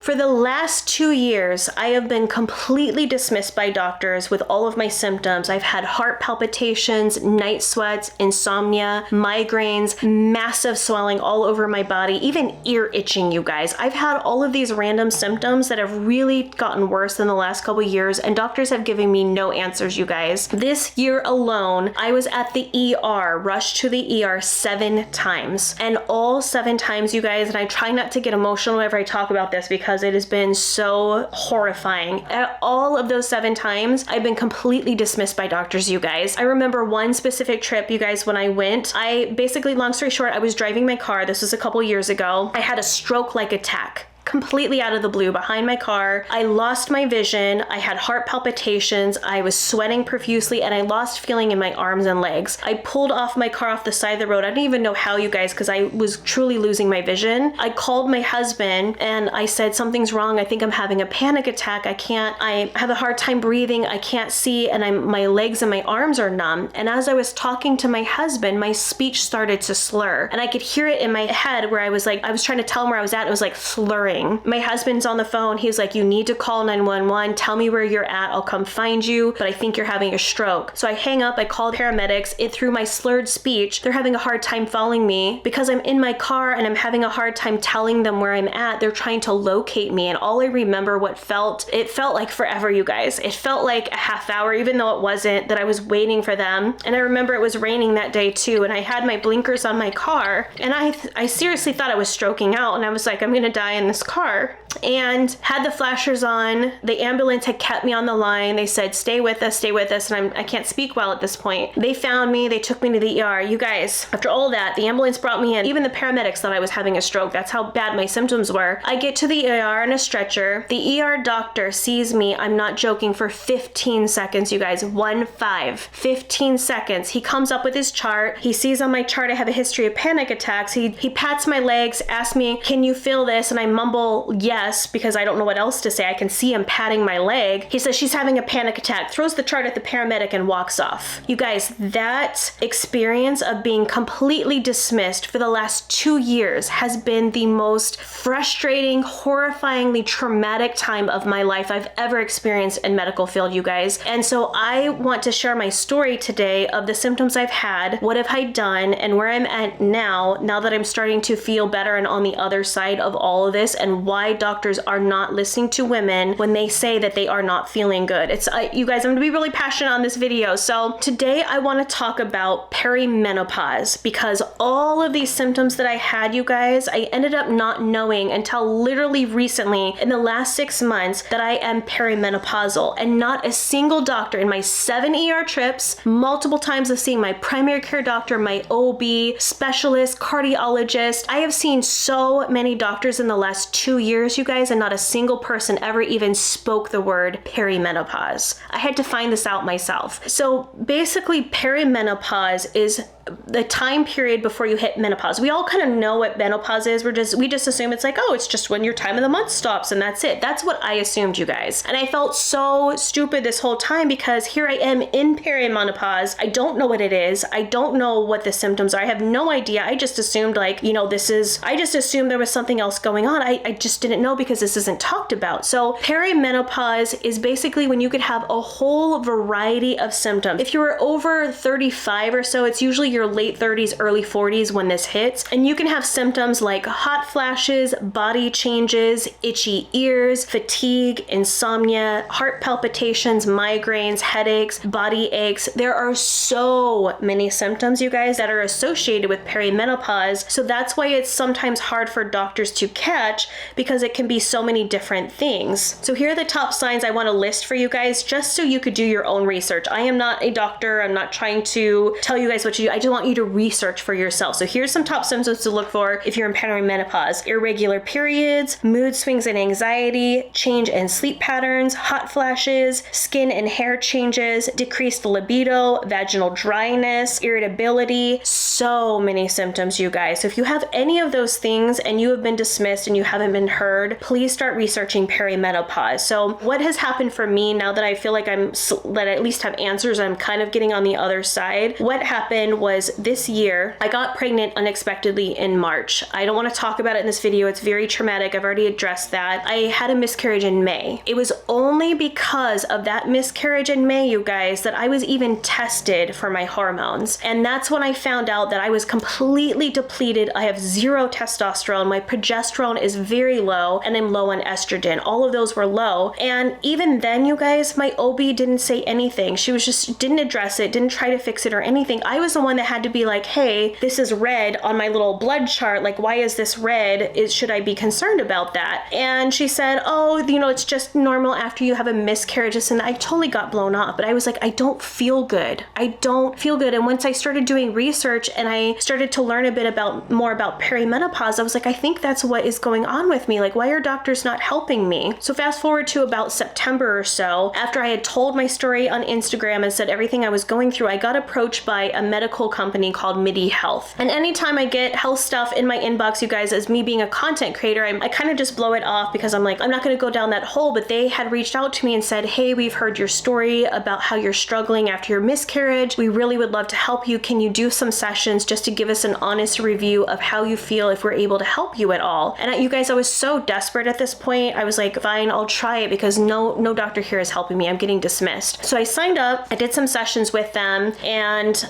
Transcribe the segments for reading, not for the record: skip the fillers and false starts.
For the last 2 years, I have been completely dismissed by doctors with all of my symptoms. I've had heart palpitations, night sweats, insomnia, migraines, massive swelling all over my body, even ear itching, you guys. I've had all of these random symptoms that have really gotten worse in the last couple years, and doctors have given me no answers, you guys. This year alone, I was at the ER, rushed to the ER 7 times. And all 7 times, you guys, and I try not to get emotional whenever I talk about this because it has been so horrifying. At all of those 7 times, I've been completely dismissed by doctors, you guys. I remember one specific trip, you guys, when I went, basically, long story short, I was driving my car. This was a couple years ago. I had a stroke-like attack. Completely out of the blue behind my car. I lost my vision. I had heart palpitations. I was sweating profusely and I lost feeling in my arms and legs. I pulled off my car off the side of the road. I don't even know how, you guys, because I was truly losing my vision. I called my husband and I said, something's wrong. I think I'm having a panic attack. I have a hard time breathing. I can't see and my legs and my arms are numb. And as I was talking to my husband, my speech started to slur and I could hear it in my head where I was trying to tell him where I was at. It was like slurring. My husband's on the phone. He's like, you need to call 911. Tell me where you're at. I'll come find you, but I think you're having a stroke. So I hang up. I call paramedics. Through my slurred speech, they're having a hard time following me because I'm in my car and I'm having a hard time telling them where I'm at. They're trying to locate me. And all I remember it felt like forever, you guys. It felt like a half hour, even though it wasn't, that I was waiting for them. And I remember it was raining that day too. And I had my blinkers on my car and I seriously thought I was stroking out. And I was like, I'm going to die in this car. And had the flashers on. The ambulance had kept me on the line. They said, stay with us. And I can't speak well at this point. They found me. They took me to the ER. You guys, after all that, the ambulance brought me in. Even the paramedics thought I was having a stroke. That's how bad my symptoms were. I get to the ER in a stretcher. The ER doctor sees me. I'm not joking, for 15 seconds, you guys. 15 seconds. He comes up with his chart. He sees on my chart I have a history of panic attacks. He pats my legs, asks me, can you feel this? And I mumble yes, because I don't know what else to say. I can see him patting my leg. He says she's having a panic attack, throws the chart at the paramedic and walks off. You guys, that experience of being completely dismissed for the last 2 years has been the most frustrating, horrifyingly traumatic time of my life I've ever experienced in medical field, you guys. And so I want to share my story today of the symptoms I've had, what have I done, and where I'm at now that I'm starting to feel better and on the other side of all of this, and why doctors are not listening to women when they say that they are not feeling good. You guys, I'm gonna be really passionate on this video. So today I want to talk about perimenopause, because all of these symptoms that I had, you guys, I ended up not knowing until literally recently in the last 6 months that I am perimenopausal, and not a single doctor in my 7 ER trips, multiple times of seeing my primary care doctor, my OB, specialist, cardiologist. I have seen so many doctors in the last 2 years, you guys, and not a single person ever even spoke the word perimenopause. I had to find this out myself. So basically, perimenopause is the time period before you hit menopause. We all kind of know what menopause is. We just assume it's like, oh, it's just when your time of the month stops and that's it. That's what I assumed, you guys. And I felt so stupid this whole time because here I am in perimenopause. I don't know what it is. I don't know what the symptoms are. I have no idea. I just assumed I just assumed there was something else going on. I just didn't know because this isn't talked about. So perimenopause is basically when you could have a whole variety of symptoms. If you're over 35 or so, it's usually your late 30s, early 40s when this hits. And you can have symptoms like hot flashes, body changes, itchy ears, fatigue, insomnia, heart palpitations, migraines, headaches, body aches. There are so many symptoms, you guys, that are associated with perimenopause. So that's why it's sometimes hard for doctors to catch, because it can be so many different things. So here are the top signs I want to list for you guys, just so you could do your own research. I am not a doctor. I'm not trying to tell you guys what to do. I just want you to research for yourself. So here's some top symptoms to look for if you're in perimenopause: irregular periods, mood swings and anxiety, change in sleep patterns, hot flashes, skin and hair changes, decreased libido, vaginal dryness, irritability. So many symptoms, you guys. So if you have any of those things and you have been dismissed and you haven't been heard, please start researching perimenopause. So what has happened for me now that I feel like that I at least have answers, I'm kind of getting on the other side. What happened was was this year, I got pregnant unexpectedly in March. I don't want to talk about it in this video. It's very traumatic. I've already addressed that. I had a miscarriage in May. It was only because of that miscarriage in May, you guys, that I was even tested for my hormones. And that's when I found out that I was completely depleted. I have zero testosterone. My progesterone is very low, and I'm low on estrogen. All of those were low. And even then, you guys, my OB didn't say anything. She was just didn't address it, didn't try to fix it or anything. I was the one that had to be like, hey, this is red on my little blood chart. Like, why is this red? Should I be concerned about that? And she said, oh, it's just normal after you have a miscarriage. And I totally got blown off, but I was like, I don't feel good. I don't feel good. And once I started doing research and I started to learn a bit more about perimenopause, I was like, I think that's what is going on with me. Like, why are doctors not helping me? So fast forward to about September or so, after I had told my story on Instagram and said everything I was going through, I got approached by a medical company called Midi Health. And anytime I get health stuff in my inbox, you guys, as me being a content creator, I kind of just blow it off because I'm like, I'm not going to go down that hole. But they had reached out to me and said, hey, we've heard your story about how you're struggling after your miscarriage. We really would love to help you. Can you do some sessions just to give us an honest review of how you feel, if we're able to help you at all? And you guys, I was so desperate at this point. I was like, fine, I'll try it, because no doctor here is helping me. I'm getting dismissed. So I signed up, I did some sessions with them, and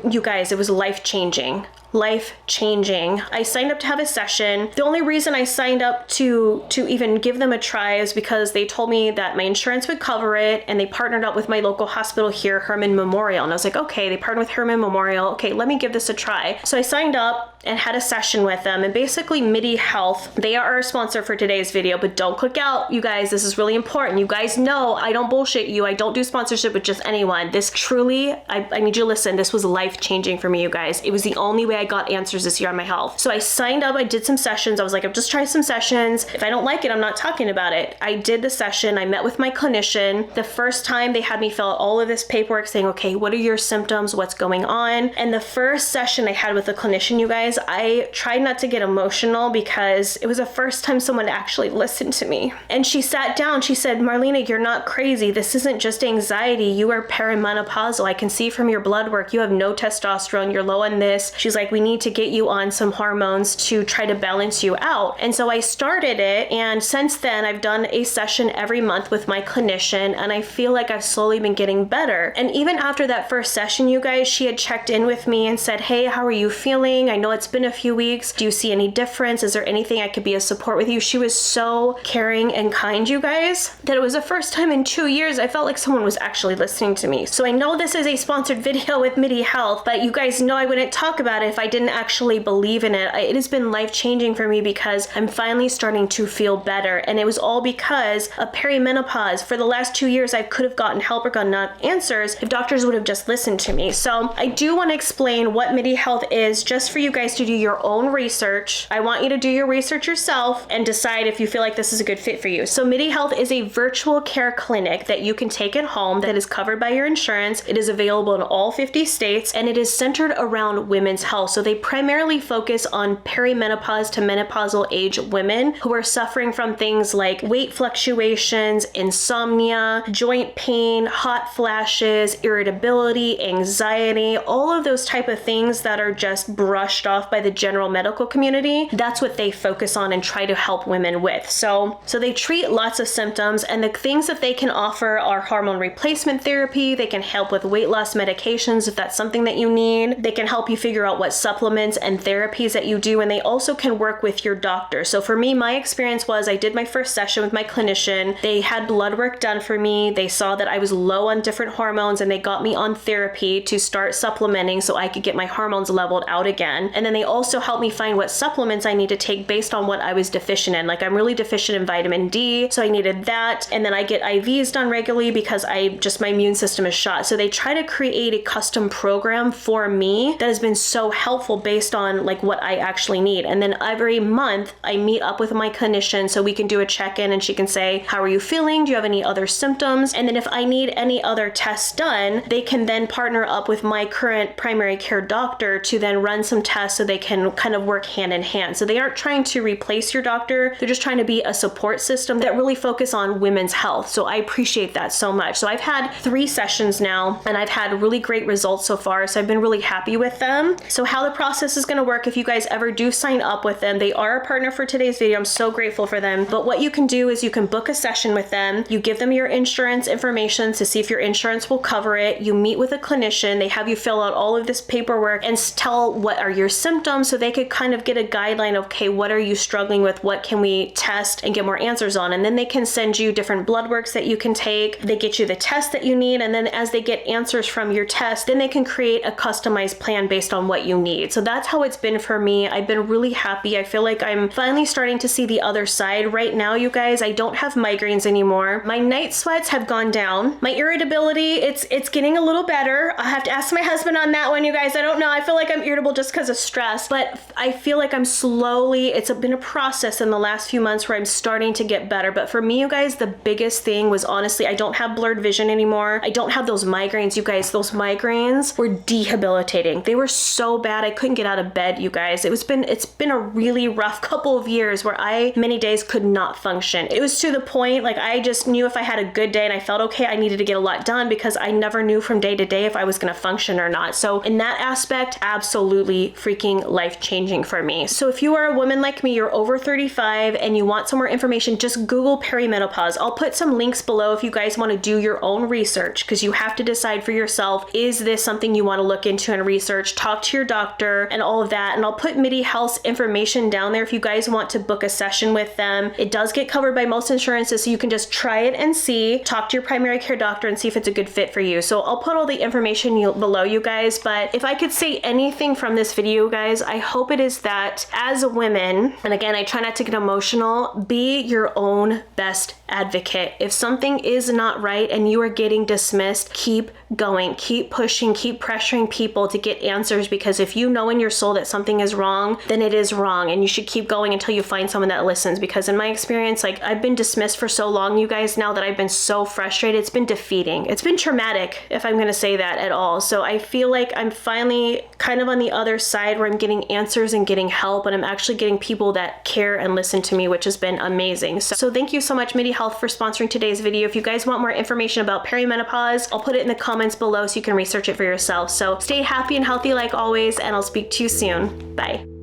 you guys, it was life-changing. I signed up to have a session. The only reason I signed up to even give them a try is because they told me that my insurance would cover it, and they partnered up with my local hospital here, Herman Memorial. And I was like, okay, they partnered with Herman Memorial. Okay, let me give this a try. So I signed up and had a session with them. And basically Midi Health, they are our sponsor for today's video, but don't click out, you guys. This is really important. You guys know I don't bullshit you. I don't do sponsorship with just anyone. This truly, I need you to listen. This was life-changing for me, you guys. It was the only way I got answers this year on my health. So I signed up, I did some sessions. I was like, I've just tried some sessions. If I don't like it, I'm not talking about it. I did the session. I met with my clinician. The first time they had me fill out all of this paperwork saying, okay, what are your symptoms? What's going on? And the first session I had with the clinician, you guys, I tried not to get emotional because it was the first time someone actually listened to me. And she sat down, she said, Marlena, you're not crazy. This isn't just anxiety. You are perimenopausal. I can see from your blood work, you have no testosterone. You're low on this. She's like, we need to get you on some hormones to try to balance you out. And so I started it. And since then, I've done a session every month with my clinician. And I feel like I've slowly been getting better. And even after that first session, you guys, she had checked in with me and said, hey, how are you feeling? I know it's been a few weeks. Do you see any difference? Is there anything I could be a support with you? She was so caring and kind, you guys, that it was the first time in 2 years I felt like someone was actually listening to me. So I know this is a sponsored video with Midi Health, but you guys know I wouldn't talk about it if I didn't actually believe in it. It has been life-changing for me because I'm finally starting to feel better. And it was all because of perimenopause. For the last 2 years, I could have gotten help or gotten answers if doctors would have just listened to me. So I do want to explain what Midi Health is, just for you guys to do your own research. I want you to do your research yourself and decide if you feel like this is a good fit for you. So Midi Health is a virtual care clinic that you can take at home that is covered by your insurance. It is available in all 50 states, and it is centered around women's health. So they primarily focus on perimenopause to menopausal age women who are suffering from things like weight fluctuations, insomnia, joint pain, hot flashes, irritability, anxiety, all of those type of things that are just brushed off by the general medical community. That's what they focus on and try to help women with. So they treat lots of symptoms, and the things that they can offer are hormone replacement therapy. They can help with weight loss medications if that's something that you need. They can help you figure out what supplements and therapies that you do, and they also can work with your doctor. So for me, my experience was I did my first session with my clinician. They had blood work done for me. They saw that I was low on different hormones, and they got me on therapy to start supplementing so I could get my hormones leveled out again. And then they also helped me find what supplements I need to take based on what I was deficient in. Like, I'm really deficient in vitamin D, so I needed that. And then I get IVs done regularly because my immune system is shot. So they try to create a custom program for me that has been so helpful based on like what I actually need. And then every month I meet up with my clinician so we can do a check-in and she can say, how are you feeling? Do you have any other symptoms? And then if I need any other tests done, they can then partner up with my current primary care doctor to then run some tests so they can kind of work hand in hand. So they aren't trying to replace your doctor. They're just trying to be a support system that really focus on women's health. So I appreciate that so much. So I've had 3 sessions now and I've had really great results so far. So I've been really happy with them. So how the process is going to work, if you guys ever do sign up with them, they are a partner for today's video. I'm so grateful for them. But what you can do is you can book a session with them. You give them your insurance information to see if your insurance will cover it. You meet with a clinician. They have you fill out all of this paperwork and tell what are your symptoms so they could kind of get a guideline of, okay, what are you struggling with? What can we test and get more answers on? And then they can send you different blood works that you can take. They get you the test that you need. And then as they get answers from your test, then they can create a customized plan based on what you need. So that's how it's been for me. I've been really happy. I feel like I'm finally starting to see the other side. Right now, you guys, I don't have migraines anymore. My night sweats have gone down. My irritability, it's getting a little better. I have to ask my husband on that one, you guys. I don't know. I feel like I'm irritable just because of stress, but I feel like I'm slowly, it's been a process in the last few months where I'm starting to get better. But for me, you guys, the biggest thing was honestly, I don't have blurred vision anymore. I don't have those migraines, you guys. Those migraines were debilitating. They were so bad. I couldn't get out of bed, you guys. It's been a really rough couple of years where I many days could not function. It was to the point, like I just knew if I had a good day and I felt okay, I needed to get a lot done because I never knew from day to day if I was going to function or not. So in that aspect, absolutely freaking life-changing for me. So if you are a woman like me, you're over 35 and you want some more information, just Google perimenopause. I'll put some links below if you guys want to do your own research because you have to decide for yourself, is this something you want to look into and research? Talk to your doctor and all of that. And I'll put Midi Health's information down there if you guys want to book a session with them. It does get covered by most insurances, so you can just try it and see. Talk to your primary care doctor and see if it's a good fit for you. So I'll put all the information below, you guys. But if I could say anything from this video, guys, I hope it is that as women, and again, I try not to get emotional, be your own best advocate. If something is not right and you are getting dismissed, keep going, keep pushing, keep pressuring people to get answers, because if you know in your soul that something is wrong, then it is wrong and you should keep going until you find someone that listens. Because in my experience, like I've been dismissed for so long, you guys, now that I've been so frustrated, it's been defeating. It's been traumatic, if I'm going to say that at all. So I feel like I'm finally kind of on the other side where I'm getting answers and getting help, and I'm actually getting people that care and listen to me, which has been amazing. So thank you so much, Midi Health, for sponsoring today's video. If you guys want more information about perimenopause, I'll put it in the comments below so you can research it for yourself. So stay happy and healthy like always, and I'll speak to you soon. Bye.